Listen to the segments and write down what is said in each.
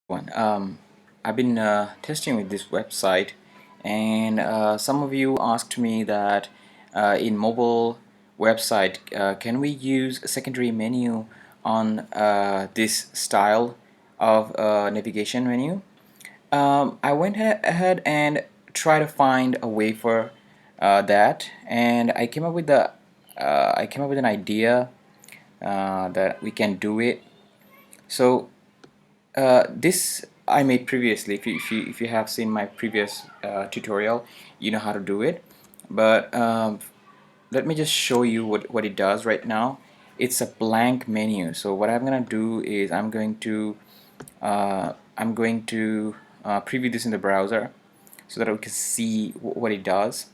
One. I've been testing with this website, and some of you asked me that in mobile website, can we use a secondary menu on this style of navigation menu? I went ahead and tried to find a way for that, and I came up with an idea that we can do it. So this I made previously. If you have seen my previous tutorial, you know how to do it. But let me just show you what it does right now. It's a blank menu. So what I'm gonna do is I'm going to preview this in the browser so that we can see what it does.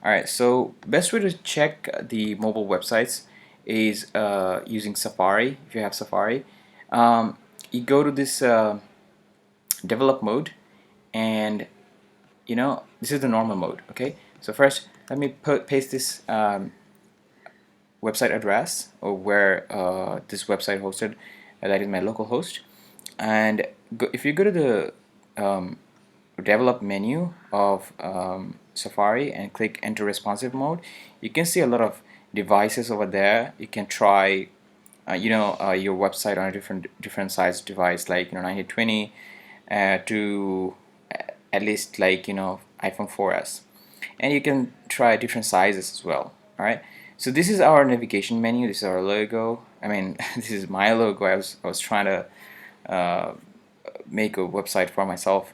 Alright, so best way to check the mobile websites is using Safari. If you have Safari, you go to this develop mode, and this is the normal mode. Okay, so first let me paste this website address, or where this website hosted, that is my local host. And if you go to the develop menu of Safari and click enter responsive mode, you can see a lot of devices over there. You can try your website on a different size device, like 1920 to at least like iPhone 4S, and you can try different sizes as well. All right, so this is our navigation menu. This is our logo. I mean, this is my logo. I was trying to uh, make a website for myself,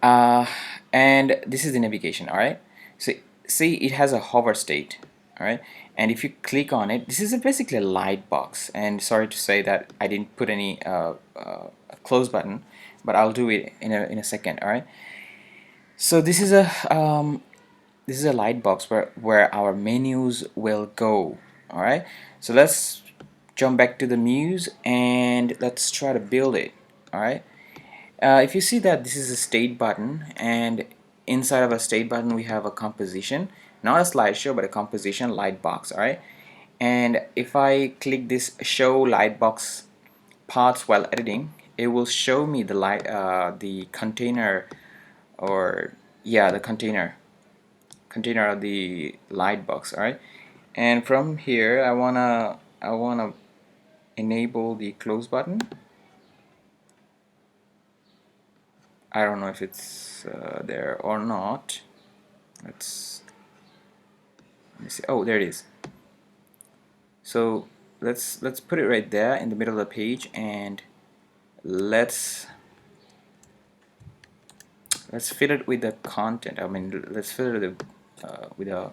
uh, and this is the navigation. All right, so see, it has a hover state. All right, and if you click on it, this is basically a light box. And sorry to say that I didn't put any close button, but I'll do it in a second. All right, so this is a light box where our menus will go. All right, so let's jump back to the Muse and let's try to build it. All right, if you see that this is a state button, and inside of a state button we have a composition, not a slideshow but a composition light box. All right, and if I click this show lightbox paths while editing, it will show me the container, or yeah, the container of the lightbox. All right, and from here I wanna enable the close button. I don't know if it's there or not. Let's Let me see. Oh, there it is. So let's put it right there in the middle of the page, and let's fill it with the content. I mean, let's fill it with a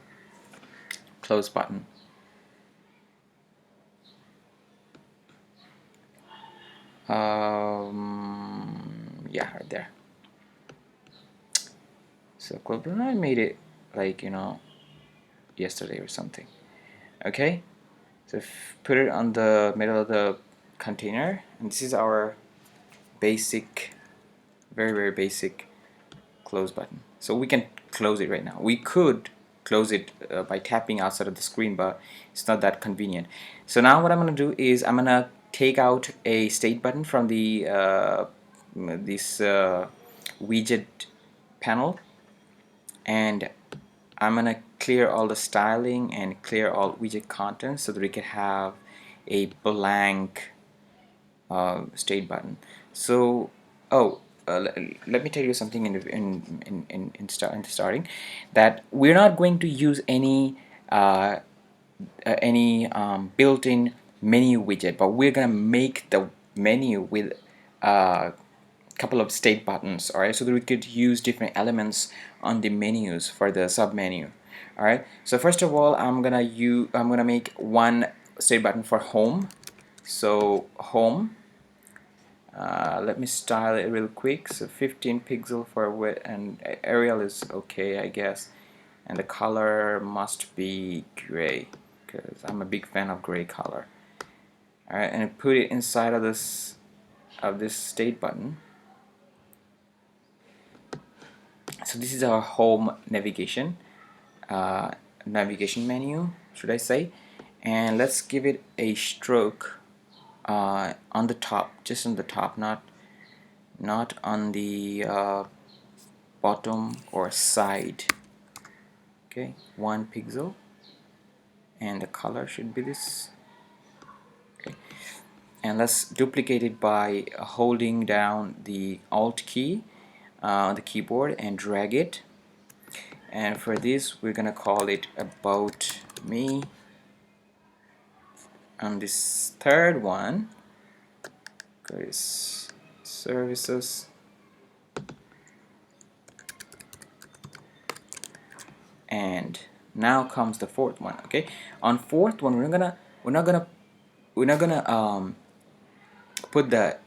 close button. Yeah, right there. So close button. I made it like yesterday or something. Okay, so put it on the middle of the container, and this is our basic, very basic close button. So we can close it right now. We could close it by tapping outside of the screen, but it's not that convenient. So now what I'm gonna do is I'm gonna take out a state button from the this widget panel, and I'm gonna clear all the styling and clear all widget content so that we can have a blank state button. So, let me tell you something in starting, that we're not going to use any built-in menu widget, but we're gonna make the menu with a couple of state buttons. All right, so that we could use different elements on the menus for the submenu. All right, so first of all, I'm gonna make one state button for home. So home, let me style it real quick. So 15 pixel for width, and Arial is okay, I guess. And the color must be gray, because I'm a big fan of gray color. Alright, and put it inside of this state button. So this is our home navigation navigation menu, should I say. And let's give it a stroke on the top, just on the top, not on the bottom or side. Okay, 1 pixel, and the color should be this. Okay, and let's duplicate it by holding down the Alt key on the keyboard and drag it. And for this, we're gonna call it About Me. On this third one, goes Services, and now comes the fourth one. Okay, on fourth one, we're not gonna put the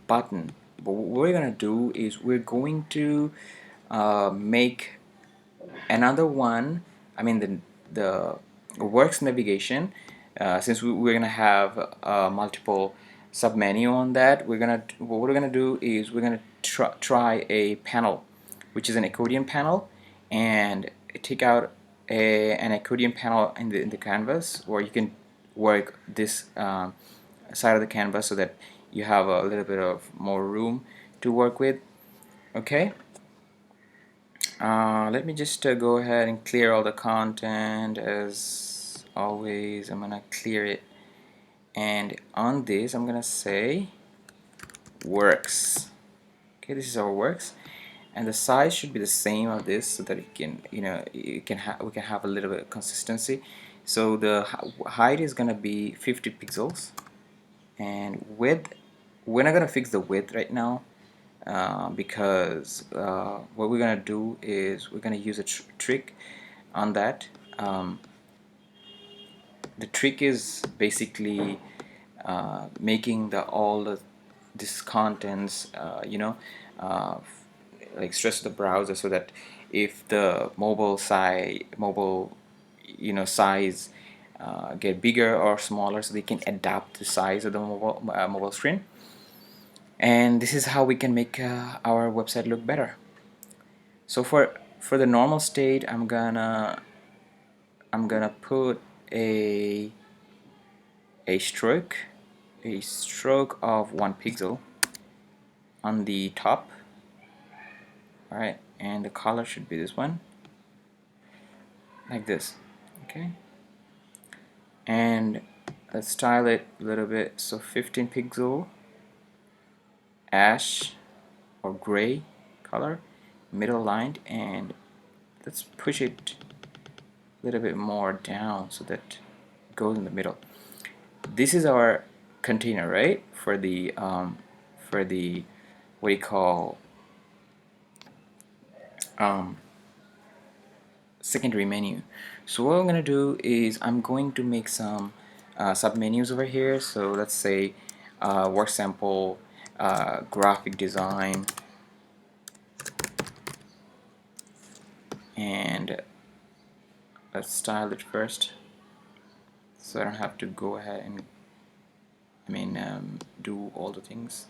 button, but what we're gonna do is we're going to make another one. I mean the works navigation. Since we're gonna have multiple submenu on that, what we're gonna do is we're gonna try a panel, which is an accordion panel, and take out an accordion panel in the canvas, or you can work this side of the canvas so that you have a little bit of more room to work with. Okay, let me just go ahead and clear all the content. As always, I'm gonna clear it, and on this I'm gonna say works. Okay, this is our works, and the size should be the same of this so that it can, we can have a little bit of consistency. So the height is gonna be 50 pixels, and width, we're not gonna fix the width right now, because what we're gonna do is we're gonna use a trick on that. The trick is basically making all this contents, like stress the browser, so that if the mobile size get bigger or smaller, so they can adapt the size of the mobile screen. And this is how we can make our website look better. So for the normal state, I'm gonna put a stroke of 1 pixel on the top. Alright, and the color should be this one, like this. Okay, and let's style it a little bit. So 15 pixel ash or gray color, middle line, and let's push it a little bit more down so that it goes in the middle. This is our container, right? For the what do you call secondary menu. So what I'm gonna do is I'm going to make some submenus over here. So let's say work sample, graphic design, and let's style it first, so I don't have to go ahead and do all the things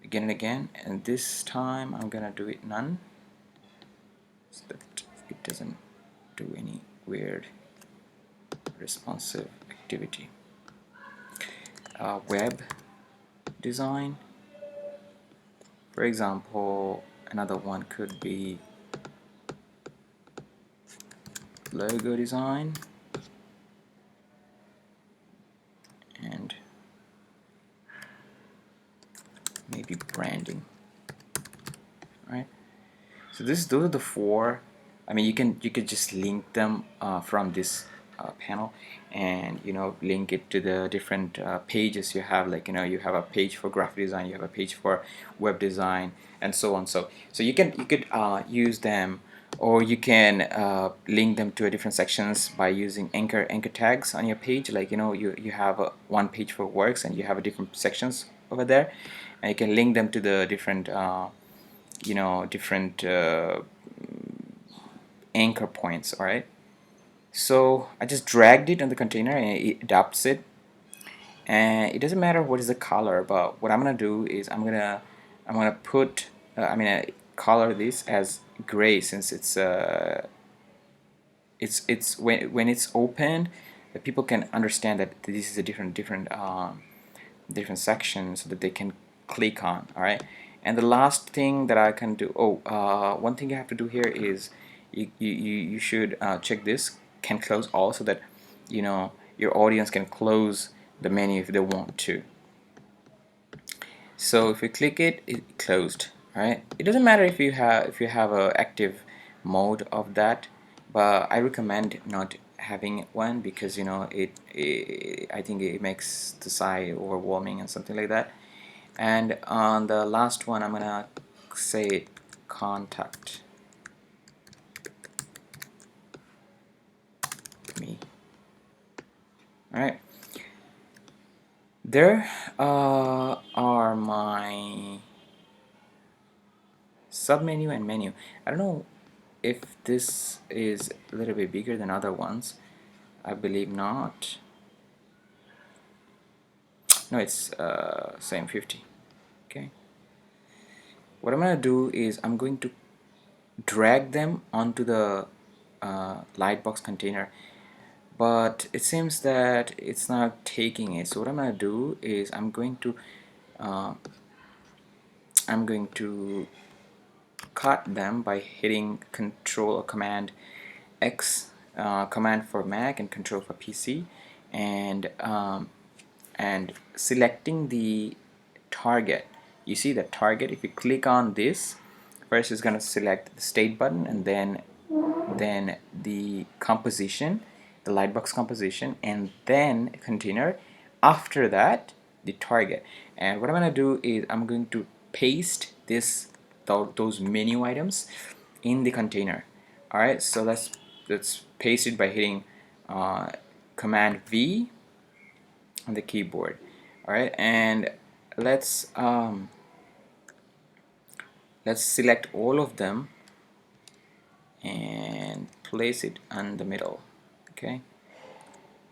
again and again. And this time I'm gonna do it none, so that it doesn't do any weird responsive activity. Web design, for example, another one could be logo design, and maybe branding. Right, so those are the four. You could just link them from this panel, and link it to the different pages you have. Like you have a page for graphic design, you have a page for web design, and so on. So you could use them, or you can link them to different sections by using anchor tags on your page. Like you have one page for works, and you have a different sections over there, and you can link them to the different anchor points. Alright, so I just dragged it on the container and it adapts it, and it doesn't matter what is the color, but what I'm gonna do is I'm gonna put color this as gray, since it's when it's opened, people can understand that this is a different section so that they can click on. All right, and the last thing that I can do, one thing you have to do here is you should check this can close all, so that your audience can close the menu if they want to. So if you click it, it closed. All right, it doesn't matter if you have a active mode of that, but I recommend not having one, because I think it makes the site overwhelming and something like that. And on the last one, I'm gonna say contact me. All right, there are my submenu and menu. I don't know if this is a little bit bigger than other ones. I believe not. No, it's same 50. Okay, what I'm gonna do is I'm going to drag them onto the lightbox container, but it seems that it's not taking it. So what I'm gonna do is uh, I'm going to cut them by hitting Control or Command X, Command for Mac and Control for PC, and selecting the target. You see the target. If you click on this, first it's going to select the state button, and then the composition, the lightbox composition, and then container. After that, the target. And what I'm going to do is I'm going to paste those menu items in the container. All right, so let's paste it by hitting Command V on the keyboard. All right, and let's select all of them and place it on the middle. Okay,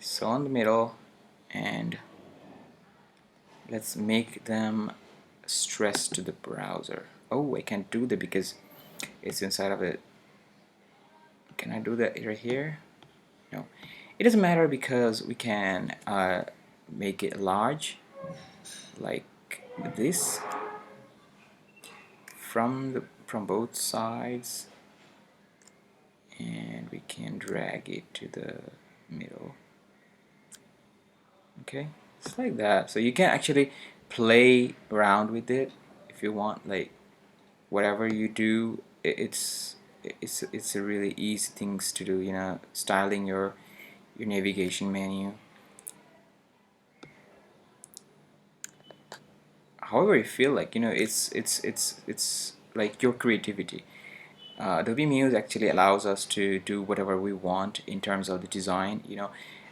so on the middle, and let's make them stress to the browser. Oh, I can't do that because it's inside of it. Can I do that right here? No, it doesn't matter, because we can make it large like this from both sides, and we can drag it to the middle. Okay, it's like that. So you can actually play around with it if you want. Like, whatever you do, it's a really easy things to do, styling your navigation menu. However you feel like, it's like your creativity. Adobe Muse actually allows us to do whatever we want in terms of the design.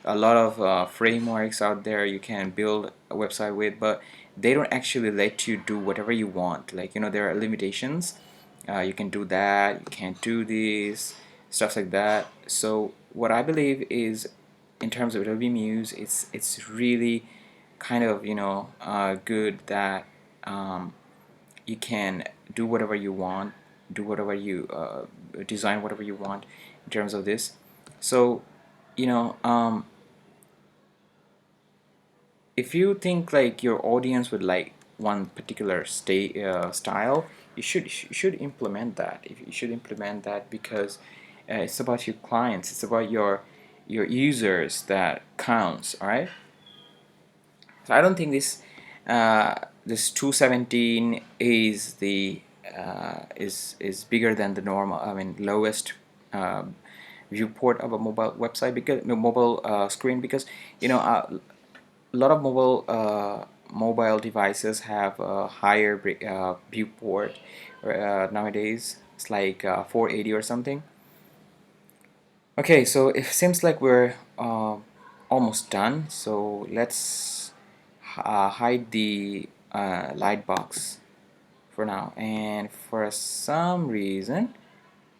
A lot of frameworks out there you can build a website with, but they don't actually let you do whatever you want. Like, there are limitations. You can do that, you can't do this, stuff like that. So what I believe is, in terms of Adobe Muse, it's really kind of good that you can do whatever you want, do whatever you design whatever you want in terms of this. So you know if you think like your audience would like one particular style, you should implement that. If you should implement that, because it's about your clients, it's about your users that counts. All right, so I don't think this 217 is the is bigger than the normal, I mean, lowest viewport of a mobile website, because no, mobile screen, because a lot of mobile devices have a higher viewport nowadays. It's like 480 or something. Okay, so it seems like we're almost done. So let's hide the light box for now. And for some reason,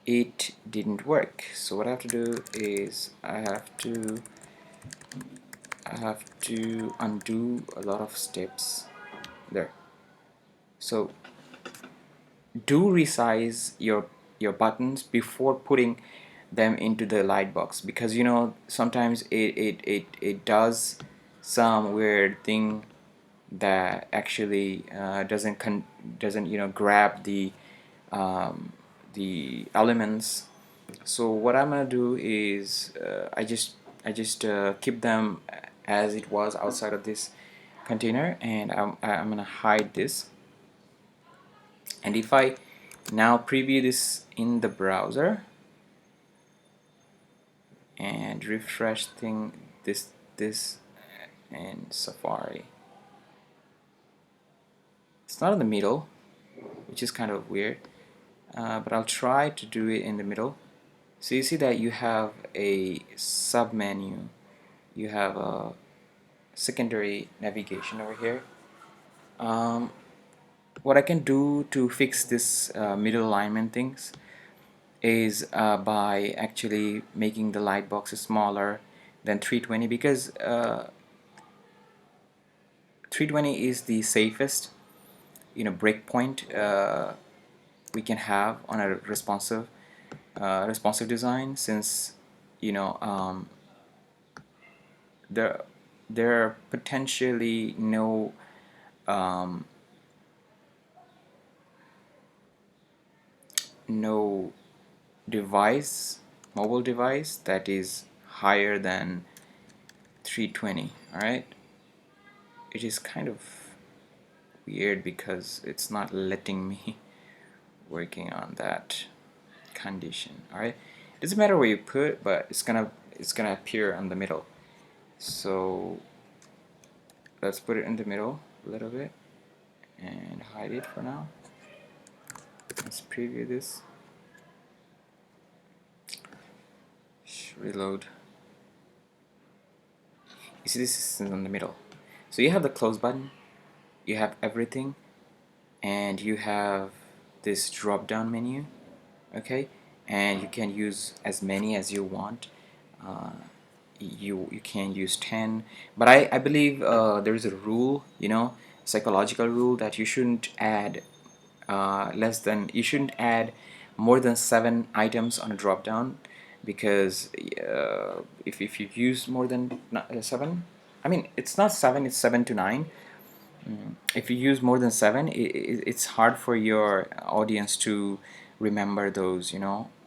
it didn't work. So what I have to do is I have to undo a lot of steps there. So do resize your buttons before putting them into the lightbox, because you know sometimes it does some weird thing that actually doesn't grab the elements. So what I'm gonna do is I just keep them as it was outside of this container, and I'm gonna hide this. And if I now preview this in the browser and refresh this in Safari, it's not in the middle, which is kind of weird, but I'll try to do it in the middle. So you see that you have a submenu, you have a secondary navigation over here. What I can do to fix this middle alignment things is by actually making the light boxes smaller than 320, because 320 is the safest breakpoint we can have on a responsive design, since you know there there are potentially um, no mobile device that is higher than 320. Alright, it is kind of weird because it's not letting me working on that condition. Alright, doesn't matter where you put, but it's gonna appear on the middle. So let's put it in the middle a little bit and hide it for now. Let's preview this. Reload. You see, this is in the middle. So you have the close button, you have everything, and you have this drop down menu, okay, and you can use as many as you want. You can use 10, but I believe there is a rule, psychological rule, that you shouldn't add you shouldn't add more than 7 items on a drop down, because if you use more than 7, I mean it's not 7, it's 7 to 9. If you use more than 7, it's hard for your audience to remember those,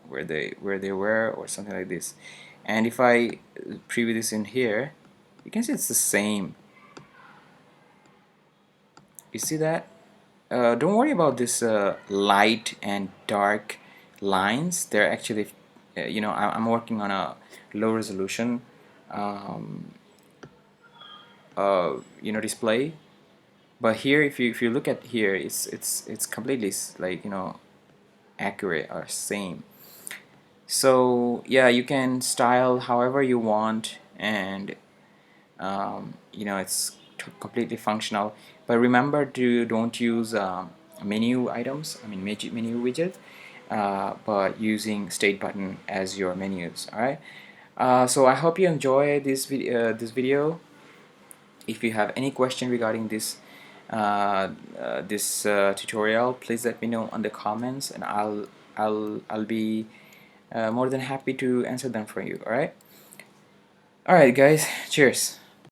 where they were or something like this. And if I preview this in here, you can see it's the same. You see that? Don't worry about this light and dark lines. They're actually, I'm working on a low resolution, um, display. But here, if you look at here, it's completely like accurate or same. So yeah, you can style however you want, and it's completely functional. But remember to don't use menu items, I mean menu widget, but using state button as your menus. All right. So I hope you enjoy this video. If you have any question regarding this tutorial, please let me know on the comments, and I'll be more than happy to answer them for you. All right. All right, guys. Cheers.